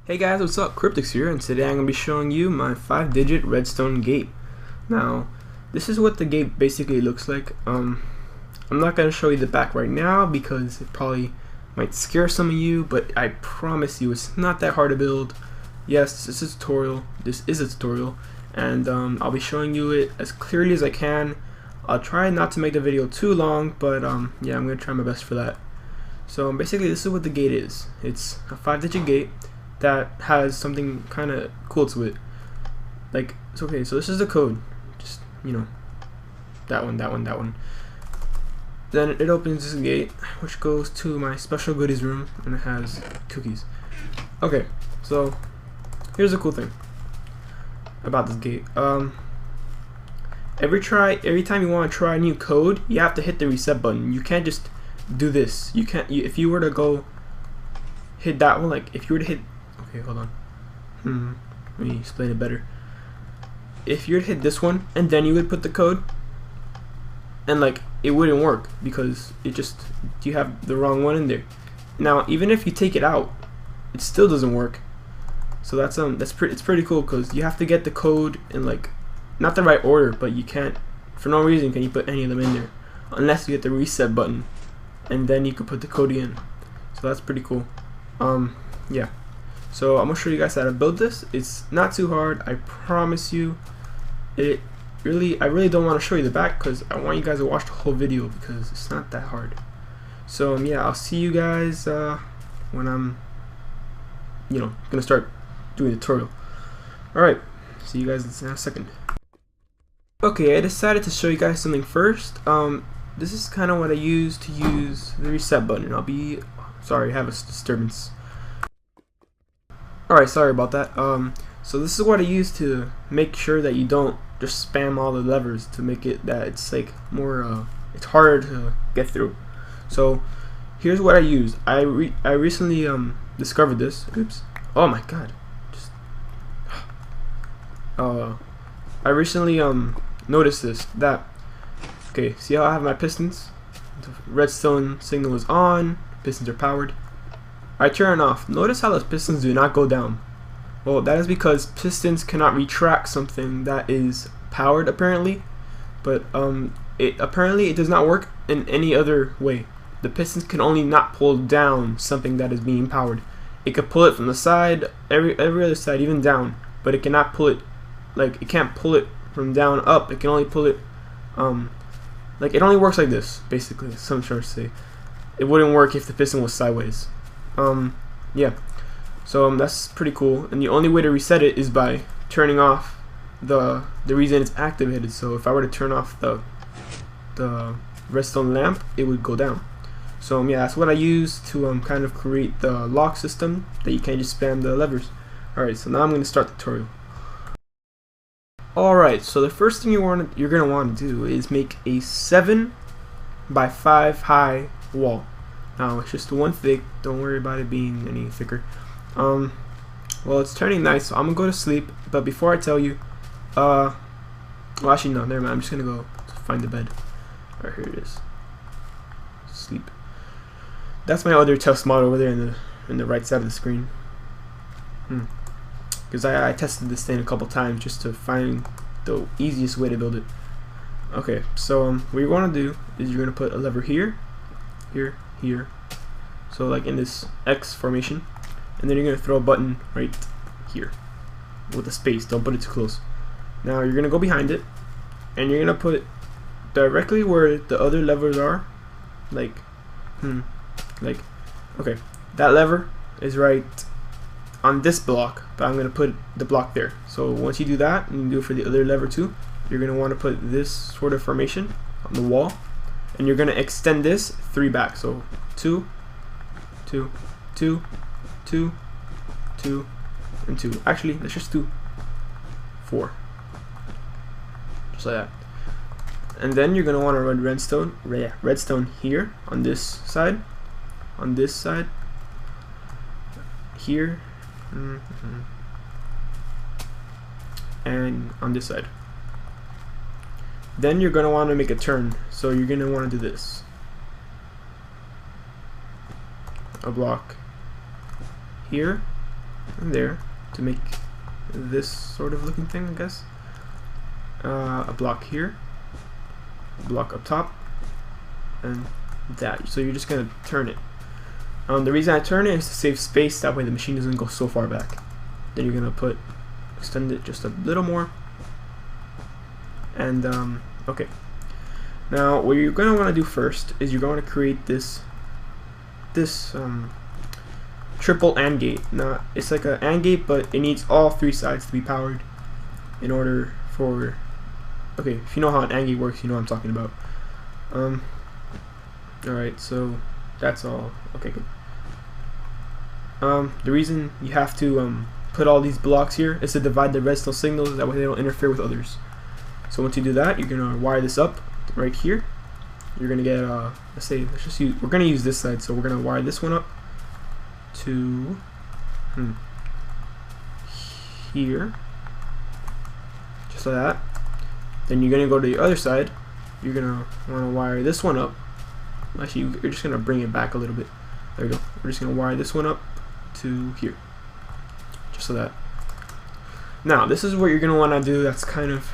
Hey guys, what's up? Cryptix here, and today I'm going to be showing you my 5-digit redstone gate. Now, this is what the gate basically looks like. I'm not going to show you the back right now because it probably might scare some of you, but I promise you it's not that hard to build. Yes, this is a tutorial. And I'll be showing you it as clearly as I can. I'll try not to make the video too long, but yeah, I'm going to try my best for that. So basically this is what the gate is. It's a 5-digit gate that has something kind of cool to it. Like, it's okay, so this is the code. Just, that one. Then it opens this gate, which goes to my special goodies room, and it has cookies. Okay, so here's the cool thing about this gate. Every time you want to try a new code, you have to hit the reset button. You can't just do this. If you were to go hit that one, like if you were to hit, okay, hold on. Let me explain it better. If you were to hit this one and then you would put the code, and like it wouldn't work because you have the wrong one in there. Now, even if you take it out, it still doesn't work. So it's pretty cool because you have to get the code in like not the right order, but you can't, for no reason can you put any of them in there unless you hit the reset button, and then you can put the code in. So that's pretty cool. Yeah. So I'm gonna show you guys how to build this. It's not too hard, I promise you. I really don't want to show you the back because I want you guys to watch the whole video because it's not that hard. So yeah, I'll see you guys when I'm gonna start doing the tutorial. Alright, see you guys in a second. Okay, I decided to show you guys something first. This is kind of what I use to use the reset button. Sorry, I have a disturbance. Alright, sorry about that. So this is what I use to make sure that you don't just spam all the levers to make it that it's like more it's harder to get through. So here's what I use. I recently discovered this. Oops. Oh my god. I recently noticed this, okay, see how I have my pistons? The redstone signal is on, pistons are powered. I turn it off. Notice how the pistons do not go down. Well, that is because pistons cannot retract something that is powered apparently, but apparently it does not work in any other way. The pistons can only not pull down something that is being powered. It could pull it from the side, every other side, even down, but it cannot pull it, like it can't pull it from down up. It can only pull it like it only works like this, basically. That's what I'm trying to say. It wouldn't work if the piston was sideways. Yeah, so that's pretty cool, and the only way to reset it is by turning off the reason it's activated. So if I were to turn off the redstone lamp, it would go down. So yeah, that's what I use to kind of create the lock system that you can't just spam the levers. Alright, so now I'm going to start the tutorial. Alright, so the first thing you're gonna want to do is make a 7 by 5 high wall. Now it's just one thick, don't worry about it being any thicker. Well, it's turning nice, so I'm gonna go to sleep, but before I tell you, well actually no, never mind, I'm just gonna go find the bed. Alright, here it is. Sleep. That's my other test model over there in the right side of the screen. Because I tested this thing a couple times just to find the easiest way to build it. Okay, so what you want to do is you're going to put a lever here, here, so like in this X formation, and then you're going to throw a button right here with a space. Don't put it too close. Now you're going to go behind it, and you're going to put it directly where the other levers are, like okay, that lever is right on this block, but I'm going to put the block there. So once you do that, and you do it for the other lever too, you're going to want to put this sort of formation on the wall, and you're going to extend this 3 back. So 2, 2, 2, 2, 2, and 2. Actually, let's just do 4. Just like that. And then you're going to want to run redstone here on this side, here, and on this side. Then you're going to want to make a turn, so you're going to want to do this. A block here, and there to make this sort of looking thing, I guess. A block here, a block up top, and that. So you're just gonna turn it. The reason I turn it is to save space, that way the machine doesn't go so far back. Then you're gonna extend it just a little more, and okay. Now what you're gonna want to do first is you're going to create this triple AND gate. Now it's like an AND gate, but it needs all three sides to be powered in order for. Okay, if you know how an AND gate works, you know what I'm talking about. Alright, so that's all. Okay, good. The reason you have to put all these blocks here is to divide the redstone signals, that way they don't interfere with others. So once you do that, you're gonna wire this up right here. You're gonna get we're gonna use this side, so we're gonna wire this one up to here, just like that. Then you're gonna go to the other side. You're gonna want to wire this one up. Actually, you're just gonna bring it back a little bit. There we go. We're just gonna wire this one up to here, just so that. Now this is what you're gonna want to do. That's kind of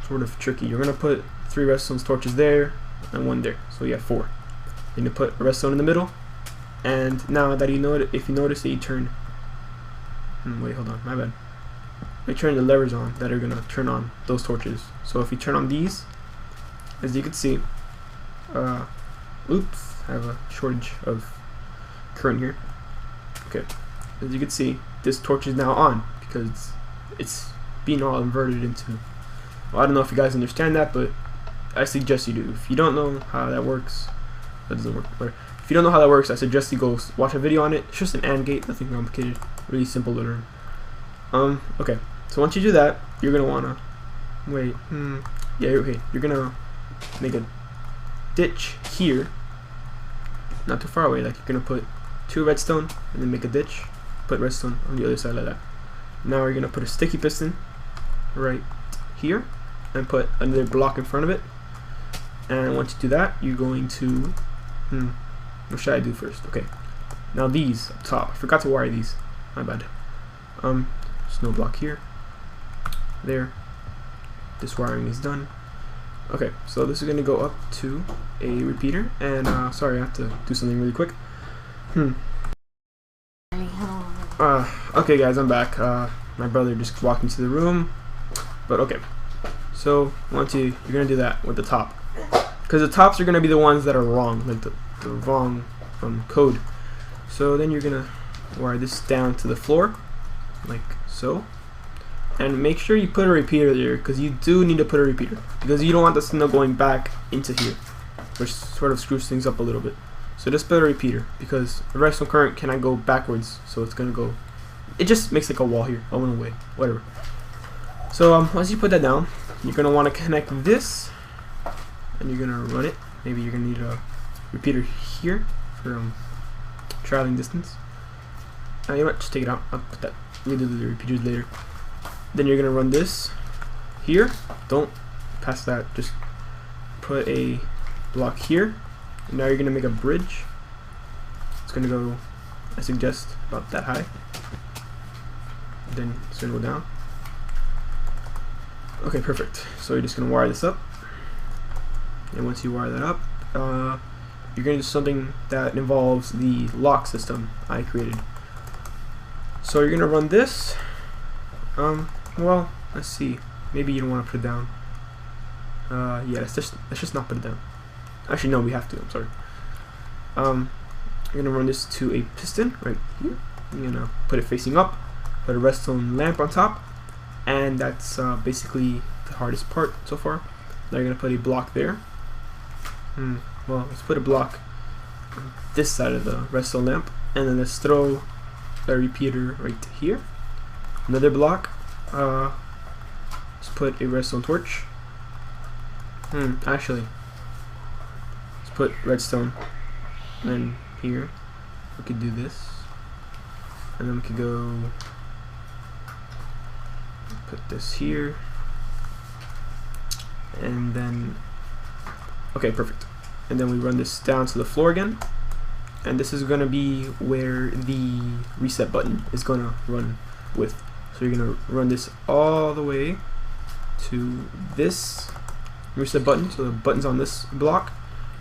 sort of tricky. You're gonna put 3 redstone torches there and 1 there, so you have 4. Then you put a redstone in the middle, and now that if you notice that you turn. Wait, hold on, my bad. I turn the levers on that are gonna turn on those torches. So if you turn on these, as you can see, oops, I have a shortage of current here. Okay, as you can see, this torch is now on because it's being all inverted into. Well, I don't know if you guys understand that, but I suggest you do. If you don't know how that works, that doesn't work. But if you don't know how that works, I suggest you go watch a video on it. It's just an AND gate, nothing complicated, really simple to learn. Okay. So once you do that, you're gonna wanna wait. Yeah, okay. You're gonna make a ditch here, not too far away. Like you're gonna put 2 redstone and then make a ditch. Put redstone on the other side like that. Now we're gonna put a sticky piston right here and put another block in front of it. And once you do that, you're going to what should I do first? Okay. Now these up top. I forgot to wire these. My bad. Snow block here. There. This wiring is done. Okay, so this is gonna go up to a repeater, and sorry, I have to do something really quick. Okay guys, I'm back. My brother just walked into the room, but okay. So you're gonna do that with the top, because the tops are gonna be the ones that are wrong, like the wrong code. So then you're gonna wire this down to the floor, like so. And make sure you put a repeater there, because you do need to put a repeater, because you don't want the signal going back into here, which sort of screws things up a little bit. So just put a repeater, because the redstone current cannot go backwards, so it's gonna go. It just makes like a wall here. I went away, whatever. So once you put that down, you're gonna want to connect this, and you're gonna run it. Maybe you're gonna need a repeater here for traveling distance. You know what? Just take it out. I'll put that. We'll do the repeaters later. Then you're gonna run this here. Don't pass that. Just put a block here. And now you're gonna make a bridge. It's gonna go, I suggest, about that high. Then it's gonna go down. Okay, perfect. So you're just gonna wire this up. And once you wire that up, you're gonna do something that involves the lock system I created. So you're gonna run this. Well, let's see. Maybe you don't want to put it down. Yeah, let's just not put it down. Actually, no, we have to. I'm sorry. You're gonna run this to a piston right here. You're gonna put it facing up. Put a redstone lamp on top, and that's basically the hardest part so far. Now you're gonna put a block there. Well, let's put a block on this side of the redstone lamp, and then let's throw a repeater right here. Another block. Let's put a redstone torch. Actually, let's put redstone. And then here, we could do this, and then we could go put this here, and then okay, perfect. And then we run this down to the floor again. and this is gonna be where the reset button is gonna run with. So you're gonna run this all the way to this reset button. So the button's on this block.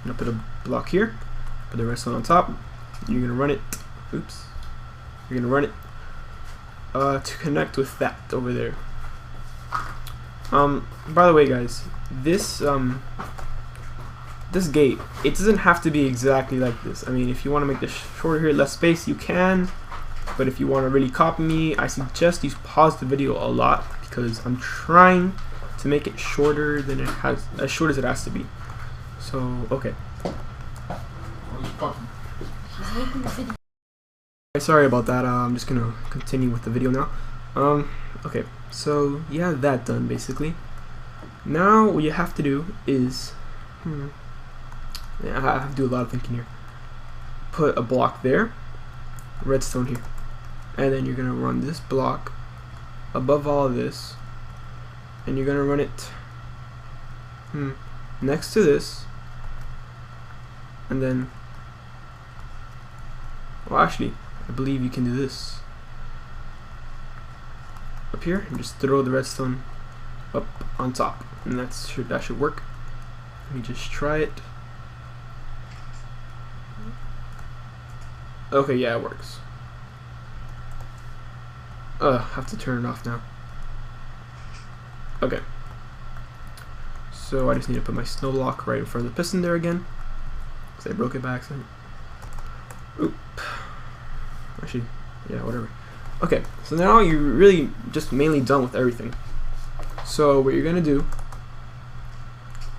I'm gonna put a block here, put the redstone on top. You're gonna run it. Oops. You're gonna run it to connect with that over there. By the way, guys, this this gate, it doesn't have to be exactly like this. I mean, if you want to make this shorter here, less space, you can. But if you want to really copy me, I suggest you pause the video a lot, because I'm trying to make it shorter than it has, as short as it has to be. So, okay. Sorry about that. I'm just gonna continue with the video now. Okay, so you have that done basically. Now what you have to do is, yeah, I have to do a lot of thinking here. Put a block there, redstone here, and then you're gonna run this block above all of this, and you're gonna run it next to this, and then, well, actually, I believe you can do this up here and just throw the redstone up on top, and that should work. Let me just try it. Okay, yeah, it works. I have to turn it off now. Okay. So I just need to put my snow block right in front of the piston there again, because I broke it by accident. Oop. Actually, yeah, whatever. Okay, so now you're really just mainly done with everything. So what you're gonna do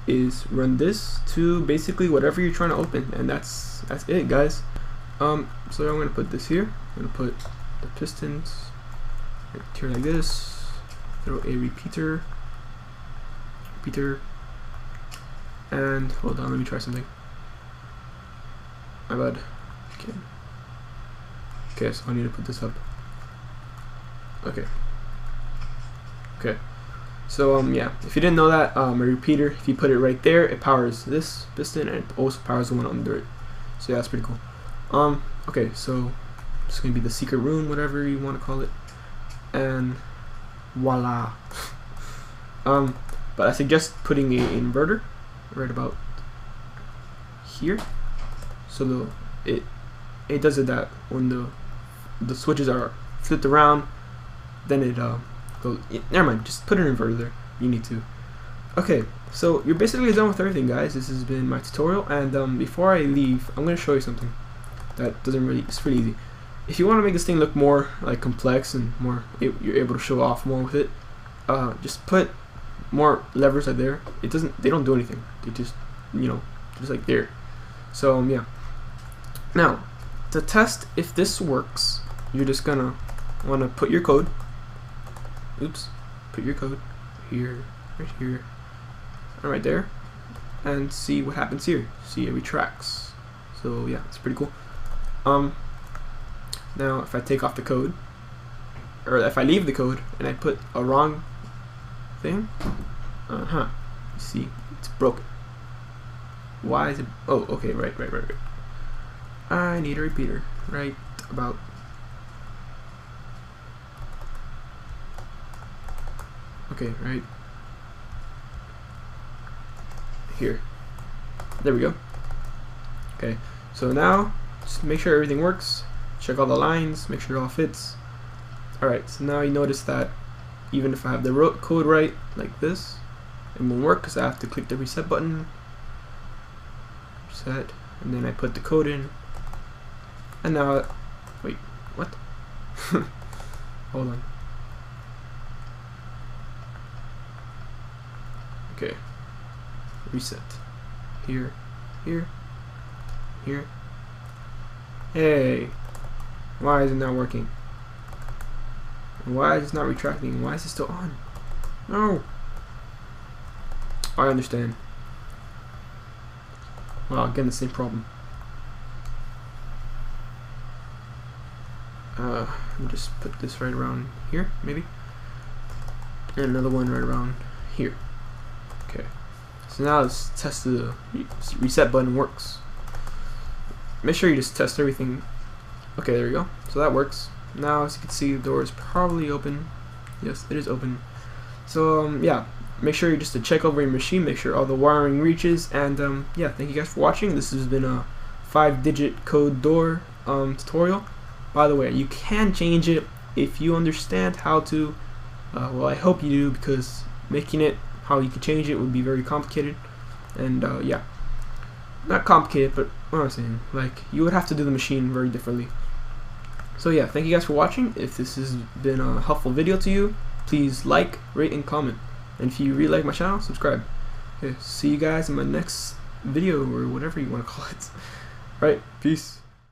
is run this to basically whatever you're trying to open, and that's it, guys. So I'm gonna put this here. I'm gonna put the pistons right here like this. Throw a repeater, and hold on, let me try something. My bad. Okay, so I need to put this up. Okay. So yeah, if you didn't know that, a repeater, if you put it right there, it powers this piston and it also powers the one under it. So yeah, that's pretty cool. Okay, so it's gonna be the secret room, whatever you want to call it, and voila. But I suggest putting an inverter right about here, so it does it that when the switches are flipped around, then it goes. Never mind, just put an inverter there. You need to. Okay, so you're basically done with everything, guys. This has been my tutorial, and before I leave, I'm gonna show you something that doesn't really. It's pretty easy. If you want to make this thing look more like complex and more, you're able to show off more with it. Just put more levers right there. It doesn't. They don't do anything. They just, just like there. So yeah. Now, to test if this works, you're just gonna want to put your code. Oops. Put your code here, right here, and right there, and see what happens here. See, it retracts. So yeah, it's pretty cool. Now if I take off the code, or if I leave the code and I put a wrong thing, you see, it's broken. Why is it? Oh, okay, right. I need a repeater right about right here. There we go. Okay, so now just make sure everything works. Check all the lines, make sure it all fits. Alright, so now you notice that even if I have the code right, like this, it won't work because I have to click the reset button. Reset, and then I put the code in. And now, wait, what? Hold on. Okay, reset. Here. Hey, why is it not working? Why is it not retracting? Why is it still on? No. I understand. Well, again, the same problem. Let me just put this right around here, maybe, and another one right around here. Okay, so now let's test the reset button works. make sure you just test everything. Okay, there we go. So that works. Now, as you can see, the door is probably open. Yes, it is open. So yeah, make sure you just to check over your machine, make sure all the wiring reaches, and yeah, thank you guys for watching. This has been a 5-digit code door tutorial. By the way, you can change it if you understand how to. Well, I hope you do, because making it how you can change it would be very complicated. And yeah, not complicated, but what I'm saying, like, you would have to do the machine very differently. So yeah, thank you guys for watching. If this has been a helpful video to you, please like, rate, and comment. And if you really like my channel, subscribe. Okay, see you guys in my next video, or whatever you want to call it. Alright, peace.